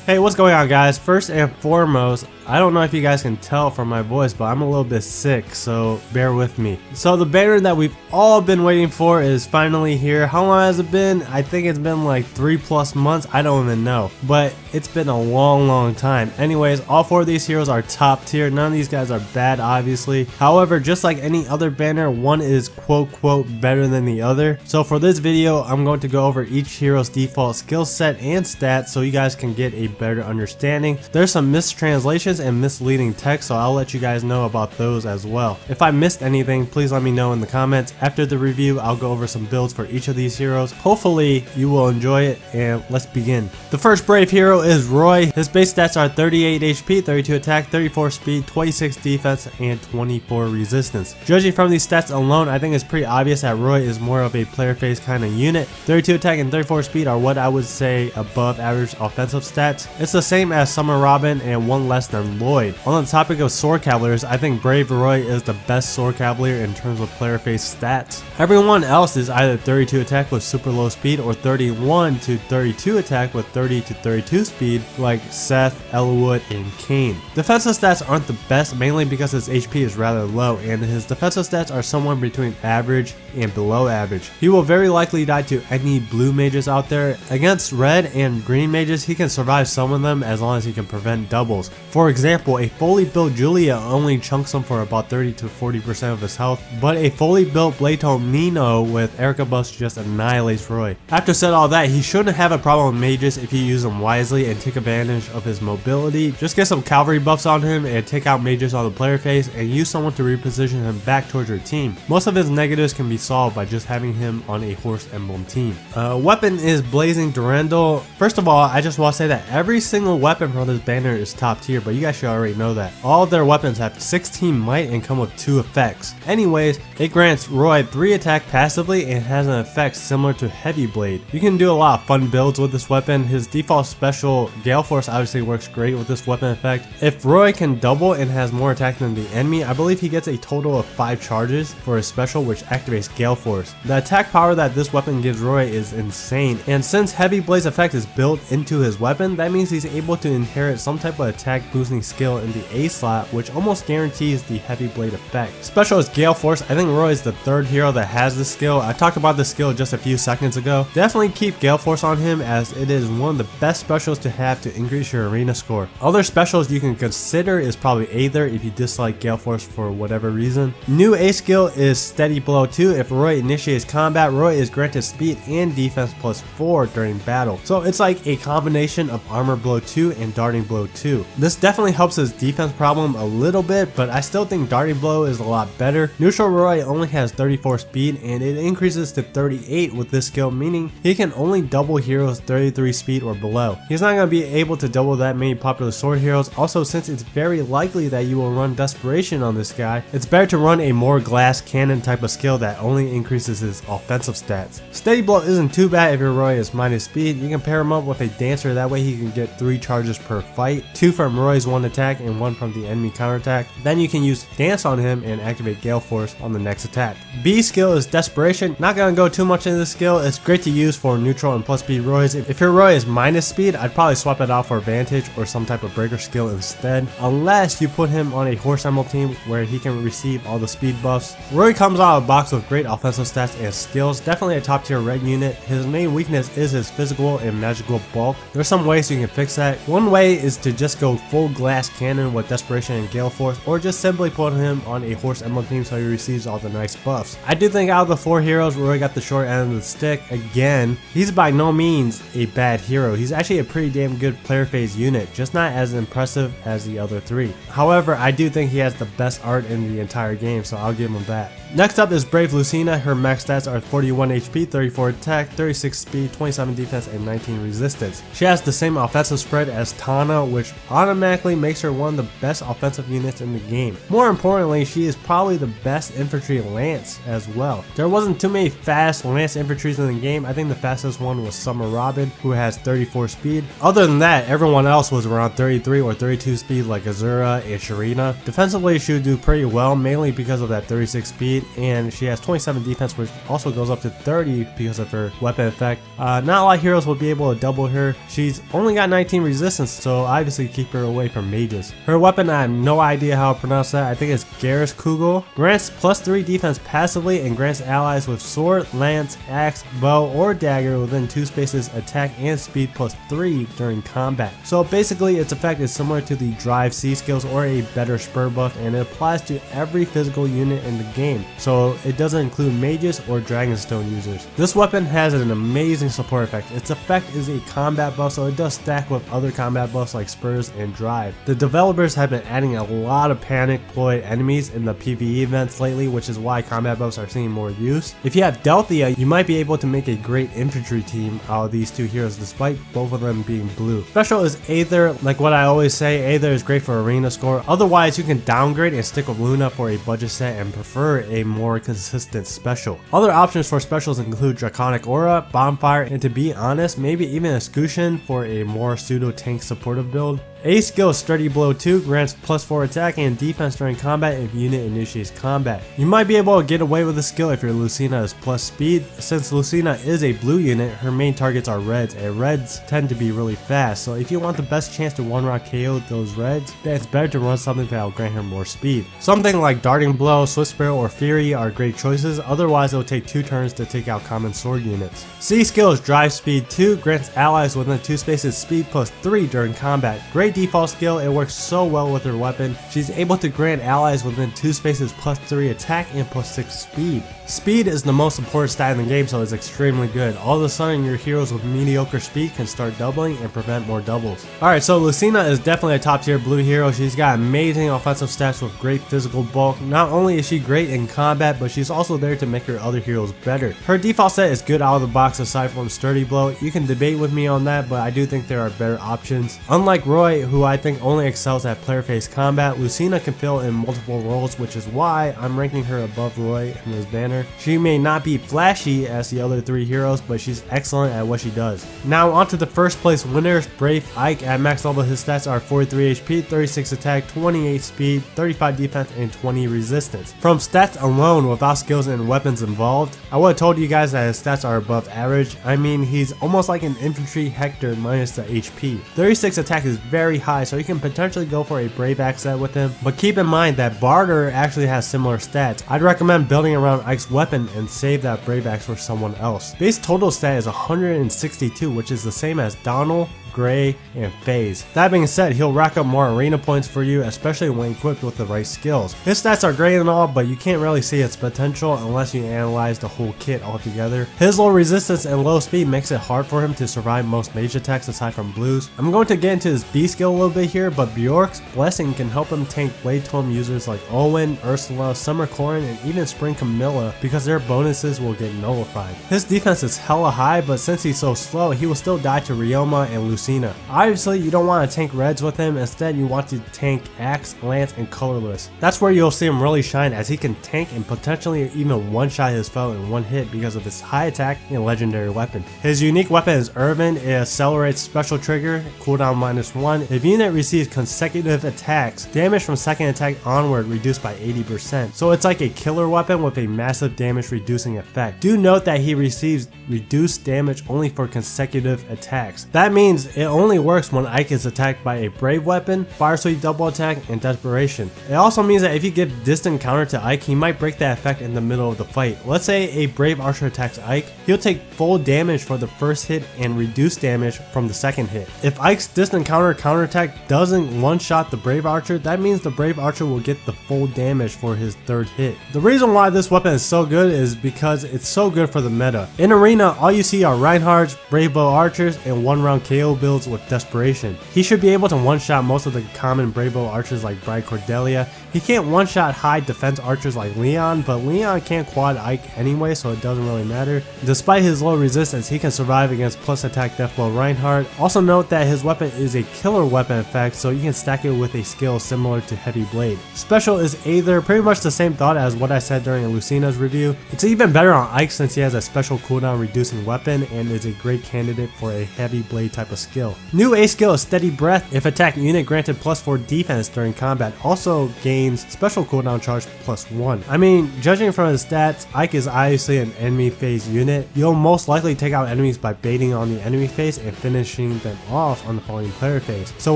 Hey, what's going on, guys? First and foremost, I don't know if you guys can tell from my voice, but I'm a little bit sick, so bear with me. So the banner that we've all been waiting for is finally here. How long has it been? I think it's been like 3+ months. I don't even know, but it's been a long time. Anyways, all 4 of these heroes are top tier. None of these guys are bad, obviously. However, just like any other banner, one is quote better than the other. So for this video, I'm going to go over each hero's default skill set and stats so you guys can get a better understanding. There's some mistranslations and misleading text, so I'll let you guys know about those as well. If I missed anything, please let me know in the comments. After the review, I'll go over some builds for each of these heroes. Hopefully you will enjoy it, and let's begin. The first brave hero is Roy. His base stats are 38 HP, 32 attack, 34 speed, 26 defense, and 24 resistance. Judging from these stats alone, I think it's pretty obvious that Roy is more of a player phase kind of unit. 32 attack and 34 speed are what I would say above average offensive stats. It's the same as Summer Robin and one less than Lloyd. On the topic of sword cavaliers, I think Brave Roy is the best sword cavalier in terms of player phase stats. Everyone else is either 32 attack with super low speed or 31 to 32 attack with 30 to 32 speed like Seth, Elwood, and Kane. Defensive stats aren't the best, mainly because his HP is rather low and his defensive stats are somewhere between average and below average. He will very likely die to any blue mages out there. Against red and green mages, he can survive some of them as long as he can prevent doubles. For example, a fully built Julia only chunks him for about 30 to 40% of his health, but a fully built Blato Nino with Erica buffs just annihilates Roy. After said all that, he shouldn't have a problem with mages if you use them wisely and take advantage of his mobility. Just get some cavalry buffs on him and take out mages on the player phase and use someone to reposition him back towards your team. Most of his negatives can be solved by just having him on a horse emblem team. Weapon is Blazing Durandal. First of all, I just want to say that every single weapon from this banner is top tier, but you guys should already know that. All of their weapons have 16 might and come with 2 effects. Anyways, it grants Roy 3 attack passively and has an effect similar to Heavy Blade. You can do a lot of fun builds with this weapon. His default special Gale Force obviously works great with this weapon effect. If Roy can double and has more attack than the enemy, I believe he gets a total of 5 charges for his special, which activates Gale Force. The attack power that this weapon gives Roy is insane, and since Heavy Blade's effect is built into his weapon, that means he's able to inherit some type of attack boosting skill in the A slot, which almost guarantees the Heavy Blade effect. Special is Gale Force. I think Roy is the 3rd hero that has this skill. I talked about this skill just a few seconds ago. Definitely keep Gale Force on him, as it is one of the best specials to have to increase your arena score. Other specials you can consider is probably Aether if you dislike Gale Force for whatever reason. New A skill is Steady Blow 2. If Roy initiates combat, Roy is granted speed and defense +4 during battle. So it's like a combination of Armor Blow 2 and Darting Blow 2. This definitely helps his defense problem a little bit, but I still think Darting Blow is a lot better. Neutral Roy only has 34 speed and it increases to 38 with this skill, meaning he can only double heroes 33 speed or below. He's not going to be able to double that many popular sword heroes. Also, since it's very likely that you will run Desperation on this guy, it's better to run a more glass cannon type of skill that only increases his offensive stats. Steady Blow isn't too bad if your Roy is minus speed. You can pair him up with a Dancer, that way he can get 3 charges per fight, 2 from Roy's 1 attack and 1 from the enemy counterattack. Then you can use Dance on him and activate Gale Force on the next attack. B skill is Desperation. Not gonna go too much into this skill. It's great to use for neutral and plus speed Roys. If your Roy is minus speed, I'd probably swap it out for Vantage or some type of breaker skill instead, unless you put him on a horse emerald team where he can receive all the speed buffs. Roy comes out of the box with great offensive stats and skills. Definitely a top tier red unit. His main weakness is his physical and magical bulk. There's some ways you can fix that. One way is to just go full glass cannon with Desperation and Gale Force, or just simply put him on a horse emblem team so he receives all the nice buffs. I do think out of the 4 heroes, Roy got the short end of the stick. Again, he's by no means a bad hero. He's actually a pretty damn good player phase unit, just not as impressive as the other 3. However, I do think he has the best art in the entire game, so I'll give him that. Next up is Brave Lucina. Her max stats are 41 HP, 34 attack, 36 speed, 27 defense, and 19 resistance. She has the same offensive spread as Tana, which automatically makes her one of the best offensive units in the game. More importantly, she is probably the best infantry lance as well. There wasn't too many fast lance infantries in the game. I think the fastest one was Summer Robin, who has 34 speed. Other than that, everyone else was around 33 or 32 speed like Azura and Sharina. Defensively, she would do pretty well, mainly because of that 36 speed. speed, and she has 27 defense, which also goes up to 30 because of her weapon effect. Not a lot of heroes will be able to double her. She's only got 19 resistance, so obviously keep her away from mages. Her weapon, I have no idea how to pronounce that. I think it's Garrus Kugel. Grants +3 defense passively and grants allies with sword, lance, axe, bow, or dagger within 2 spaces attack and speed +3 during combat. So basically its effect is similar to the Drive C skills or a better spur buff, and it applies to every physical unit in the game, so it doesn't include mages or Dragonstone users. This weapon has an amazing support effect. Its effect is a combat buff, so it does stack with other combat buffs like spurs and drive. The developers have been adding a lot of panic ploy enemies in the PvE events lately, which is why combat buffs are seeing more use. If you have Delthea, you might be able to make a great infantry team out of these two heroes despite both of them being blue. Special is Aether. Like what I always say, Aether is great for arena score. Otherwise, you can downgrade and stick with Luna for a budget set and prefer a more consistent special. Other options for specials include Draconic Aura, Bonfire, and to be honest, maybe even Escutcheon for a more pseudo tank supportive build. A skill Sturdy Blow 2 grants +4 attack and defense during combat if unit initiates combat. You might be able to get away with the skill if your Lucina is plus speed. Since Lucina is a blue unit, her main targets are reds, and reds tend to be really fast, so if you want the best chance to one-round KO those reds, then it's better to run something that will grant her more speed. Something like Darting Blow, Swift Spirit, or Fury are great choices, otherwise it will take 2 turns to take out common sword units. C skill is Drive Speed 2, grants allies within 2 spaces speed +3 during combat. Great default skill, it works so well with her weapon. She's able to grant allies within 2 spaces +3 attack and +6 speed. Speed is the most important stat in the game, so it's extremely good. All of a sudden, your heroes with mediocre speed can start doubling and prevent more doubles. Alright, so Lucina is definitely a top tier blue hero. She's got amazing offensive stats with great physical bulk. Not only is she great in combat, but she's also there to make her other heroes better. Her default set is good out of the box aside from Sturdy Blow. You can debate with me on that, but I do think there are better options. Unlike Roy, who I think only excels at player phase combat, Lucina can fill in multiple roles, which is why I'm ranking her above Roy in this banner. She may not be flashy as the other 3 heroes, but she's excellent at what she does. Now onto the first place winners. Brave Ike. At max level, his stats are 43 HP, 36 attack, 28 speed, 35 defense, and 20 resistance. From stats alone, without skills and weapons involved, I would have told you guys that his stats are above average. I mean, he's almost like an infantry Hector minus the HP. 36 attack is very high, so you can potentially go for a Brave Axe set with him, but keep in mind that Barter actually has similar stats. I'd recommend building around Ike's weapon and save that Brave Axe for someone else. Base total stat is 162, which is the same as Donald, Gray, and Phase. That being said, he'll rack up more arena points for you, especially when equipped with the right skills. His stats are great and all, but you can't really see its potential unless you analyze the whole kit altogether. His low resistance and low speed makes it hard for him to survive most mage attacks aside from blues. I'm going to get into his B skill a little bit here, but Bjork's Blessing can help him tank Blade Tome users like Owen, Ursula, Summer Corin, and even Spring Camilla because their bonuses will get nullified. His defense is hella high, but since he's so slow, he will still die to Ryoma and Lucina. Obviously, you don't want to tank reds with him. Instead, you want to tank Axe, Lance, and Colorless. That's where you'll see him really shine, as he can tank and potentially even one-shot his foe in one hit because of his high attack and legendary weapon. His unique weapon is Irvin. It accelerates special trigger, cooldown -1. If unit receives consecutive attacks, damage from second attack onward reduced by 80%. So it's like a killer weapon with a massive damage reducing effect. Do note that he receives reduced damage only for consecutive attacks. That means it only works when Ike is attacked by a Brave weapon, Fire Sweep double attack, and Desperation. It also means that if you give distant counter to Ike, he might break that effect in the middle of the fight. Let's say a Brave Archer attacks Ike, he'll take full damage for the first hit and reduced damage from the second hit. If Ike's distant counterattack doesn't one-shot the Brave Archer, that means the Brave Archer will get the full damage for his third hit. The reason why this weapon is so good is because it's so good for the meta. In Arena, all you see are Reinhardts, Brave Bow Archers, and one-round KO builds with Desperation. He should be able to one-shot most of the common Brave Bow Archers like Bride Cordelia. He can't one-shot high defense archers like Leon, but Leon can't quad Ike anyway, so it doesn't really matter. Despite his low resistance, he can survive against plus attack Deathblow Reinhardt. Also note that his weapon is a killer weapon effect, so you can stack it with a skill similar to Heavy Blade. Special is Aether, pretty much the same thought as what I said during Lucina's review. It's even better on Ike since he has a special cooldown reducing weapon and is a great candidate for a Heavy Blade type of skill. New A skill is Steady Breath. If attack unit granted +4 defense during combat, also gains special cooldown charge +1. I mean, judging from his stats, Ike is obviously an enemy phase unit. You'll most likely take out enemies by baiting on the enemy phase and finishing them off on the following player phase. So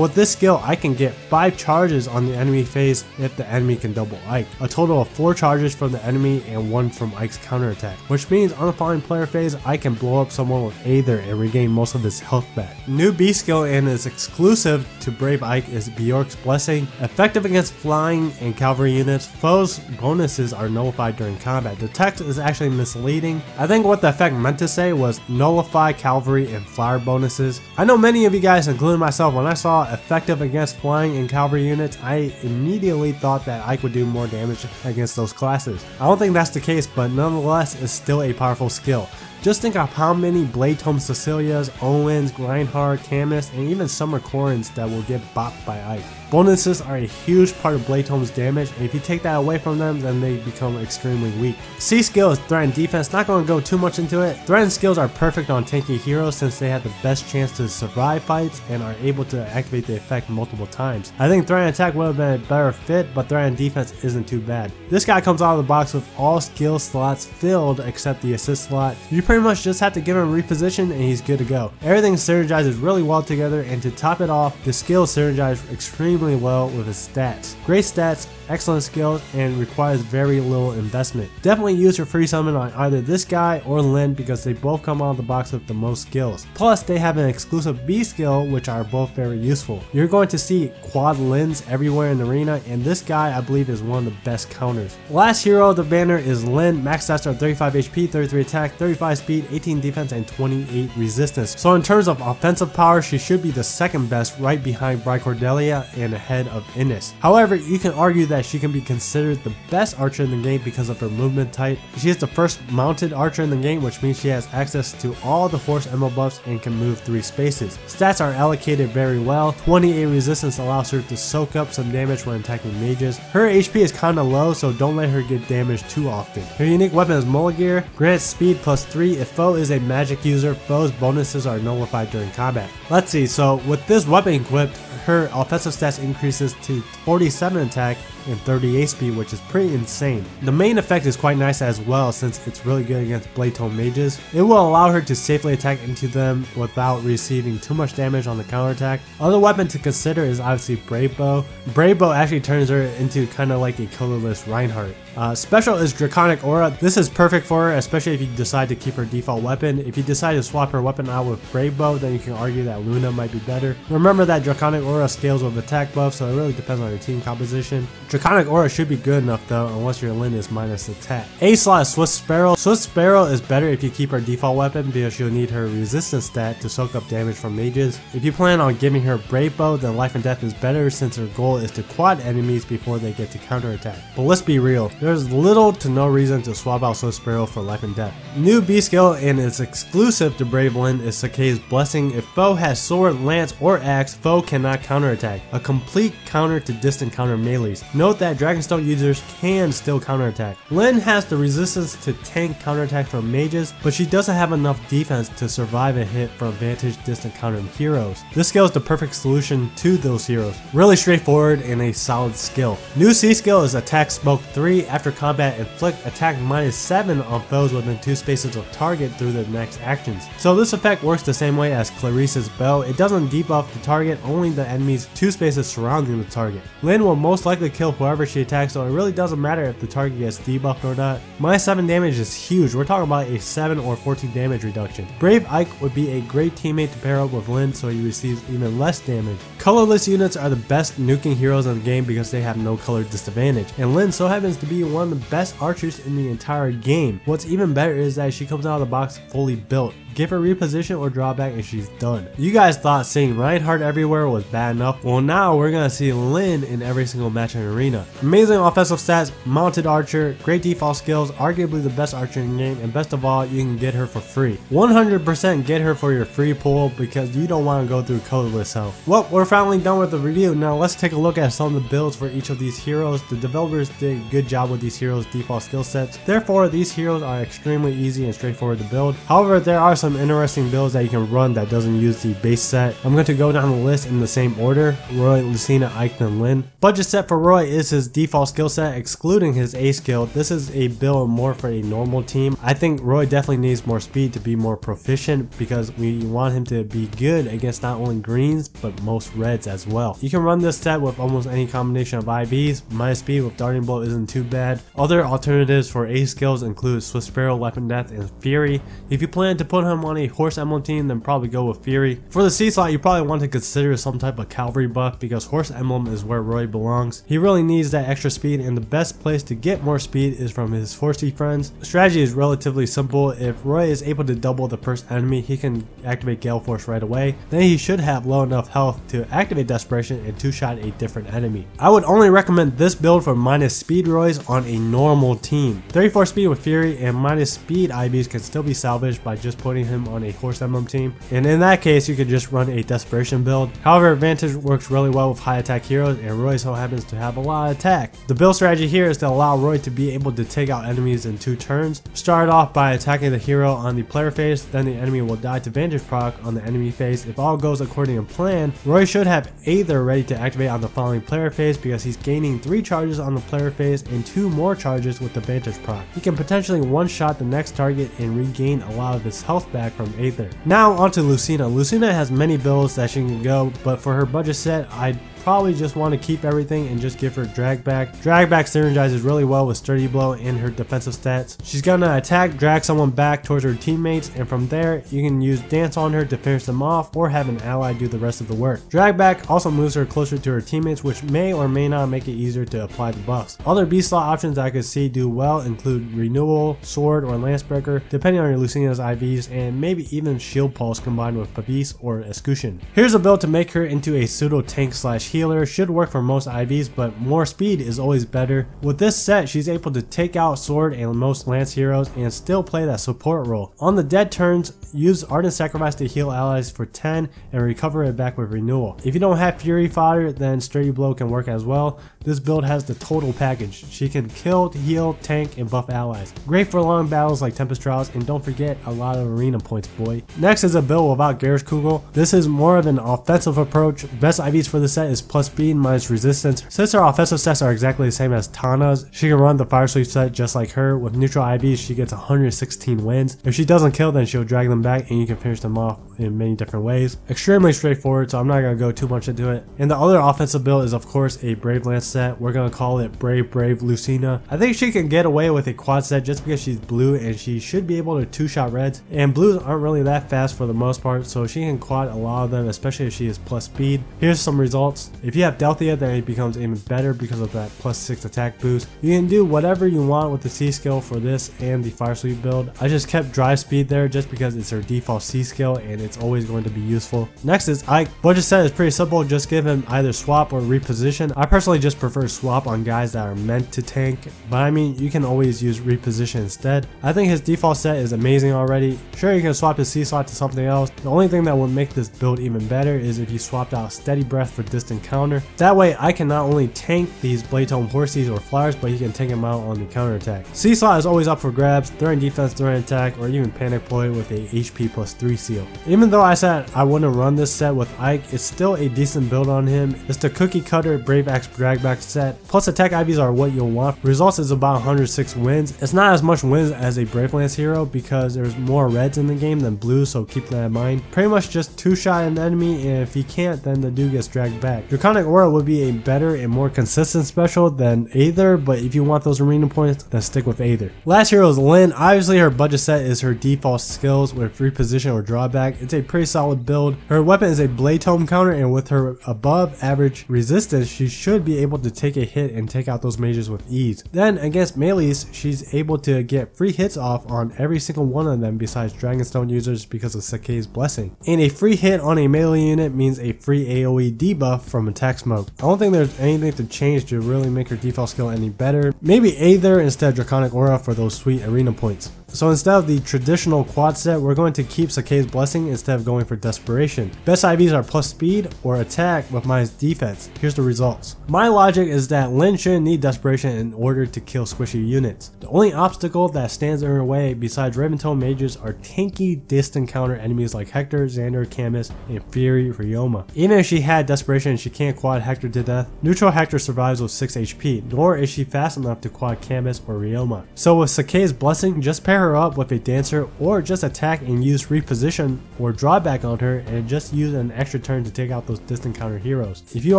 with this skill, I can get 5 charges on the enemy phase if the enemy can double Ike. A total of 4 charges from the enemy and 1 from Ike's counterattack, which means on the following player phase, I can blow up someone with Aether and regain most of his health back. New B skill and is exclusive to Brave Ike is Bjork's Blessing. Effective against flying and cavalry units, foes' bonuses are nullified during combat. The text is actually misleading. I think what the effect meant to say was nullify cavalry and flyer bonuses. I know many of you guys, including myself, when I saw effective against flying and cavalry units, I immediately thought that Ike would do more damage against those classes. I don't think that's the case, but nonetheless, it's still a powerful skill. Just think of how many Blade Tome Cecilias, Owens, Reinhardt, Camus, and even Summer Corins that will get bopped by Ike. Bonuses are a huge part of Blade Tome's damage, and if you take that away from them, then they become extremely weak. C skill is Threat and Defense. Not going to go too much into it. Threat and skills are perfect on tanky heroes since they have the best chance to survive fights and are able to activate the effect multiple times. I think Threat and Attack would have been a better fit, but Threat and Defense isn't too bad. This guy comes out of the box with all skill slots filled except the assist slot. You pretty much just have to give him reposition and he's good to go. Everything synergizes really well together, and to top it off, the skills synergize extremely well with his stats. Great stats, excellent skills, and requires very little investment. Definitely use your free summon on either this guy or Lyn because they both come out of the box with the most skills. Plus, they have an exclusive B skill which are both very useful. You're going to see quad Lyns everywhere in the arena, and this guy I believe is one of the best counters. Last hero of the banner is Lyn. Max stats are 35 HP, 33 attack, 35 speed, 18 defense, and 28 resistance. So in terms of offensive power, she should be the second best, right behind Bright Cordelia and ahead of Innis. However, you can argue that she can be considered the best archer in the game because of her movement type. She is the first mounted archer in the game, which means she has access to all the horse ammo buffs and can move 3 spaces. Stats are allocated very well. 28 resistance allows her to soak up some damage when attacking mages. Her HP is kinda low, so don't let her get damaged too often. Her unique weapon is Mulligear. Grants speed +3. If foe is a magic user, foe's bonuses are nullified during combat. Let's see, so with this weapon equipped, her offensive stats increases to 47 attack and 38 speed, which is pretty insane. The main effect is quite nice as well since it's really good against Blade Tome mages. It will allow her to safely attack into them without receiving too much damage on the counterattack. Other weapon to consider is obviously Brave Bow. Brave Bow actually turns her into kind of like a colorless Reinhardt. Special is Draconic Aura. This is perfect for her, especially if you decide to keep her default weapon. If you decide to swap her weapon out with Brave Bow, then you can argue that Luna might be better. Remember that Draconic Aura scales with attack buff, so it really depends on your team composition. Draconic Aura should be good enough though, unless your Lyn is minus attack. A slot is Swift Sparrow. Swift Sparrow is better if you keep her default weapon because she'll need her resistance stat to soak up damage from mages. If you plan on giving her Brave Bow, then Life and Death is better since her goal is to quad enemies before they get to counterattack. But let's be real, there's little to no reason to swap out Swift Sparrow for Life and Death. New B skill and it's exclusive to Brave Lyn is Sakei's Blessing. If foe has sword, lance, or axe, foe cannot counterattack. A complete counter to distant counter melees. Note that Dragonstone users can still counterattack. Lyn has the resistance to tank counterattack from mages, but she doesn't have enough defense to survive a hit from vantage distant counter heroes. This skill is the perfect solution to those heroes. Really straightforward and a solid skill. New C skill is Atk Smoke 3. After combat, inflict attack -7 on foes within 2 spaces of target through their next actions. So this effect works the same way as Clarisse's Bow. It doesn't debuff the target, only the enemy's 2 spaces surrounding the target. Lyn will most likely kill whoever she attacks, so it really doesn't matter if the target gets debuffed or not. -7 damage is huge. We're talking about a 7 or 14 damage reduction. Brave Ike would be a great teammate to pair up with Lyn so he receives even less damage. Colorless units are the best nuking heroes in the game because they have no color disadvantage, and Lyn so happens to be one of the best archers in the entire game. What's even better is that she comes out of the box fully built. Give her reposition or drawback and she's done. You guys thought seeing Reinhardt everywhere was bad enough. Well, now we're gonna see Lyn in every single match in Arena. Amazing offensive stats, mounted archer, great default skills, arguably the best archer in the game, and best of all, you can get her for free. 100% get her for your free pool because you don't want to go through colorless hell. Well, we're finally done with the review. Now let's take a look at some of the builds for each of these heroes. The developers did a good job with these heroes' default skill sets. Therefore, these heroes are extremely easy and straightforward to build. However, there are some interesting builds that you can run that doesn't use the base set. I'm going to go down the list in the same order: Roy, Lucina, Ike, and Lynn. Budget set for Roy is his default skill set, excluding his A skill. This is a build more for a normal team. I think Roy definitely needs more speed to be more proficient, because we want him to be good against not only greens but most reds as well. You can run this set with almost any combination of IVs. My speed with Darting Blow isn't too bad. Other alternatives for A skills include Swift Sparrow, Weapon Death, and Fury. If you plan to put him on a Horse Emblem team, then probably go with Fury. For the C slot, you probably want to consider some type of cavalry buff, because Horse Emblem is where Roy belongs. He really needs that extra speed, and the best place to get more speed is from his horsey friends. The strategy is relatively simple. If Roy is able to double the first enemy, he can activate Gale Force right away. Then he should have low enough health to activate Desperation and two-shot a different enemy. I would only recommend this build for minus speed Roys on a normal team. 34 speed with Fury and minus speed IVs can still be salvaged by just putting him on a Horse Emblem team, and in that case you could just run a Desperation build. However, Advantage works really well with high attack heroes, and Roy so happens to have a lot of attack. The build strategy here is to allow Roy to be able to take out enemies in 2 turns. Start off by attacking the hero on the player phase, then the enemy will die to Vantage proc on the enemy phase. If all goes according to plan, Roy should have Aether ready to activate on the following player phase, because he's gaining 3 charges on the player phase and 2 more charges with the Vantage proc. He can potentially one-shot the next target and regain a lot of his health back from Aether. Now onto Lucina. Lucina has many builds that she can go, but for her budget set, I'd probably just want to keep everything and just give her drag back. Drag back synergizes really well with Sturdy Blow and her defensive stats. She's gonna attack, drag someone back towards her teammates, and from there you can use Dance on her to finish them off or have an ally do the rest of the work. Drag back also moves her closer to her teammates, which may or may not make it easier to apply the buffs. Other B slot options I could see do well include Renewal, Sword, or Lancebreaker, depending on your Lucina's IVs, and maybe even Shield Pulse combined with Pavis or Escutcheon. Here's a build to make her into a pseudo tank slash healer. Should work for most IVs, but more speed is always better. With this set, she's able to take out Sword and most Lance heroes and still play that support role. On the dead turns, use Ardent Sacrifice to heal allies for 10 and recover it back with Renewal. If you don't have Fury fodder, then Sturdy Blow can work as well. This build has the total package. She can kill, heal, tank, and buff allies. Great for long battles like Tempest Trials, and don't forget a lot of arena points, boy. Next is a build without Garrus Kugel. This is more of an offensive approach. Best IVs for the set is plus speed minus resistance. Since her offensive stats are exactly the same as Tana's, she can run the Fire Sweep set just like her. With neutral IVs, she gets 116 wins. If she doesn't kill, then she'll drag them back and you can finish them off in many different ways. Extremely straightforward, so I'm not going to go too much into it. And the other offensive build is of course a Brave Lance set. We're going to call it Brave Lucina. I think she can get away with a quad set just because she's blue, and she should be able to two-shot reds, and blues aren't really that fast for the most part, so she can quad a lot of them, especially if she is plus speed. Here's some results. If you have Delthea, then it becomes even better because of that plus 6 attack boost. You can do whatever you want with the C skill for this and the Fire Sweep build. I just kept Drive Speed there just because it's her default C skill and it's always going to be useful. Next is Ike. Budget set is pretty simple, just give him either swap or reposition. I personally just prefer swap on guys that are meant to tank, but I mean you can always use reposition instead. I think his default set is amazing already. Sure, you can swap his C slot to something else. The only thing that would make this build even better is if you swapped out Steady Breath for distant counter. That way I can not only tank these Blade Tome Horsies or Flyers, but he can take them out on the counter attack. C slot is always up for grabs during defense, during attack, or even panic play with a HP plus 3 seal. Even though I said I wouldn't run this set with Ike, it's still a decent build on him. It's the Cookie Cutter Brave Axe Dragback set. Plus attack IVs are what you'll want. Results is about 106 wins. It's not as much wins as a Brave Lance hero because there's more reds in the game than blues, so keep that in mind. Pretty much just two-shot an enemy, and if he can't, then the dude gets dragged back. Draconic Aura would be a better and more consistent special than Aether, but if you want those arena points, then stick with Aether. Last hero is Lynn. Obviously her budget set is her default skills with reposition or drawback. It's a pretty solid build. Her weapon is a Blade Tome counter, and with her above average resistance, she should be able to take a hit and take out those mages with ease. Then against melees, she's able to get free hits off on every single one of them besides Dragonstone users because of Sakei's Blessing. And a free hit on a melee unit means a free AoE debuff from Atk Smoke. I don't think there's anything to change to really make her default skill any better. Maybe Aether instead of Draconic Aura for those sweet arena points. So instead of the traditional quad set, we're going to keep Sake's Blessing instead of going for Desperation. Best IVs are plus speed or attack with minus defense. Here's the results. My logic is that Lyn shouldn't need Desperation in order to kill squishy units. The only obstacle that stands in her way besides Raventone mages are tanky distant counter enemies like Hector, Xander, Camus, and Fury Ryoma. Even if she had Desperation and she can't quad Hector to death, neutral Hector survives with 6 HP, nor is she fast enough to quad Camus or Ryoma. So with Sake's Blessing, just pair her up with a Dancer or just attack and use reposition or drawback on her and just use an extra turn to take out those distant counter heroes. If you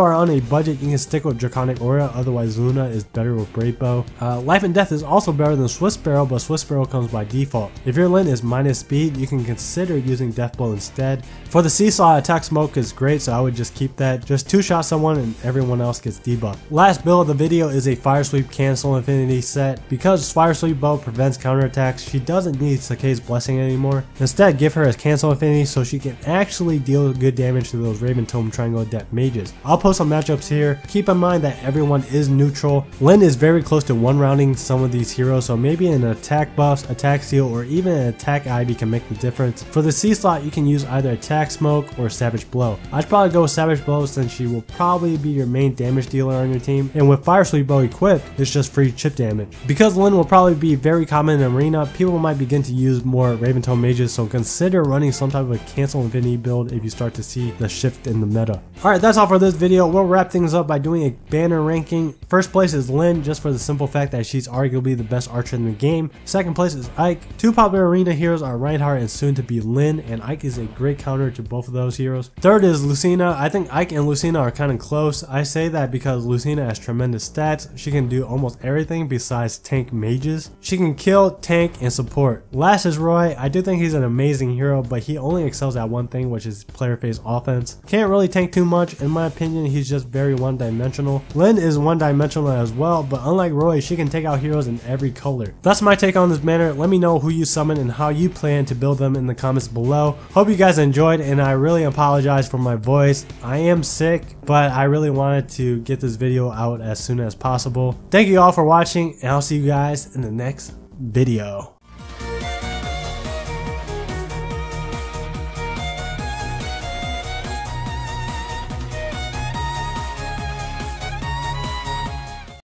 are on a budget, you can stick with Draconic Aura, otherwise Luna is better with Brave Bow. Life and Death is also better than Swift Sparrow, but Swift Sparrow comes by default. If your Lyn is minus speed, you can consider using Death Blow instead. For the Seesaw, Atk Smoke is great, so I would just keep that. Just 2-shot someone and everyone else gets debuffed. Last build of the video is a Fire Sweep Cancel Infinity set. Because Fire Sweep Bow prevents counterattacks, she doesn't need Sake's Blessing anymore. Instead, give her a Cancel Infinity so she can actually deal good damage to those Raventone Triangle Adept mages. I'll post some matchups here. Keep in mind that everyone is neutral. Lyn is very close to one-rounding some of these heroes, so maybe an attack buffs, attack seal, or even an attack Ivy can make the difference. For the C slot, you can use either Atk Smoke or Savage Blow. I'd probably go with Savage Blow since she will probably be your main damage dealer on your team, and with Fire Sweep Bow equipped, it's just free chip damage. Because Lyn will probably be very common in Arena, people might begin to use more Raventone mages, so consider running some type of a Cancel Infinity build if you start to see the shift in the meta. Alright, that's all for this video. We'll wrap things up by doing a banner ranking. First place is Lyn, just for the simple fact that she's arguably the best archer in the game. Second place is Ike. Two popular Arena heroes are Reinhardt and soon to be Lyn, and Ike is a great counter to both of those heroes. Third is Lucina. I think Ike and Lucina are kind of close. I say that because Lucina has tremendous stats. She can do almost everything besides tank mages. She can kill, tank, and support. Last is Roy. I do think he's an amazing hero, but he only excels at one thing, which is player phase offense. Can't really tank too much. In my opinion, he's just very one-dimensional. Lyn is one-dimensional as well, but unlike Roy, she can take out heroes in every color. That's my take on this banner. Let me know who you summon and how you plan to build them in the comments below. Hope you guys enjoyed, and I really apologize for my voice. I am sick, but I really wanted to get this video out as soon as possible. Thank you all for watching, and I'll see you guys in the next video.